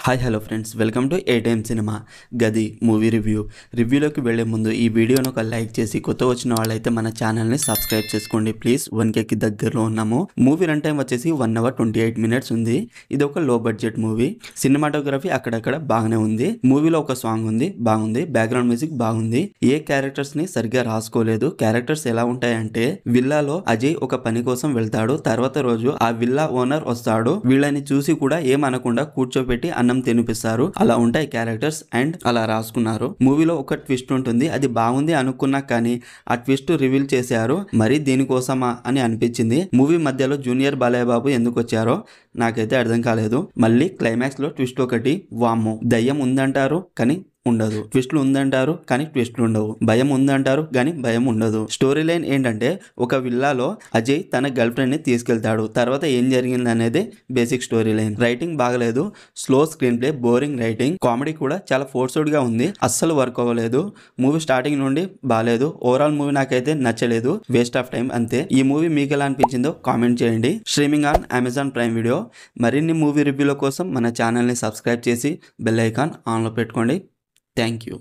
Hi hello friends, welcome to A time cinema గది movie రివ్యూలోకి వెళ్లే ముందు ఈ వీడియోను ఒక లైక్ చేసి కొత్త వచ్చిన వాళ్ళైతే మన ఛానల్ని సబ్స్క్రైబ్ చేసుకోండి ప్లీజ్. 1Kకి దగ్గరలో ఉన్నాము. మూవీ రన్ టైం వచ్చేసి 1 hour 28 minutes ఉంది. ఇది ఒక లో బడ్జెట్ మూవీ. సినిమాటోగ్రఫీ అక్కడక్కడ బాగానే ఉంది. మూవీలో ఒక సాంగ్ ఉంది, బాగుంది. బ్యాక్గ్రౌండ్ మ్యూజిక్ బాగుంది. ఏ క్యారెక్టర్స్ ని సరిగ్గా రాసుకోలేదు. క్యారెక్టర్స్ ఎలా ఉంటాయంటే, విల్లాలో అజయ్ ఒక పని కోసం వెళ్తాడు. తర్వాత రోజు ఆ విల్లా ఓనర్ వస్తాడు. వీళ్ళని చూసి కూడా ఏమనకుండా కూర్చోబెట్టి అన్నం తినిపిస్తారు. అలా ఉంటాయి క్యారెక్టర్స్ అండ్ అలా రాసుకున్నారు. మూవీలో ఒక ట్విస్ట్ ఉంటుంది, అది బాగుంది అనుకున్నా కానీ ఆ ట్విస్ట్ రివీల్ చేశారు. మరి దీనికోసమా అని అనిపించింది. మూవీ మధ్యలో జూనియర్ బాలయ్య బాబు ఎందుకు వచ్చారో నాకైతే అర్థం కాలేదు. మళ్ళీ క్లైమాక్స్ లో ట్విస్ట్ ఒకటి, వామ్మో దయ్యం ఉందంటారు కానీ ఉండదు, ట్విస్ట్లు ఉందంటారు కానీ ట్విస్ట్లు ఉండవు, భయం ఉందంటారు కానీ భయం ఉండదు. స్టోరీ లైన్ ఏంటంటే, ఒక విల్లాలో అజయ్ తన గర్ల్ ఫ్రెండ్ ని తీసుకెళ్తాడు. తర్వాత ఏం జరిగింది అనేది బేసిక్ స్టోరీ లైన్. రైటింగ్ బాగలేదు, slow screen play, boring writing. Comedy కూడా చాలా ఫోర్స్డ్ గా ఉంది, అస్సలు వర్క్ అవ్వలేదు. మూవీ స్టార్టింగ్ నుండి బాగాలేదు. ఓవరాల్ మూవీ నాకైతే నచ్చలేదు, వేస్ట్ ఆఫ్ టైం అంతే. ఈ మూవీ మీకు ఎలా అనిపించిందో కామెంట్ చేయండి. Streaming on Amazon prime video. మరిన్ని మూవీ రివ్యూల కోసం మన ఛానల్ని సబ్స్క్రైబ్ చేసి బెల్ ఐకాన్ ఆన్లో పెట్టుకోండి. Thank you.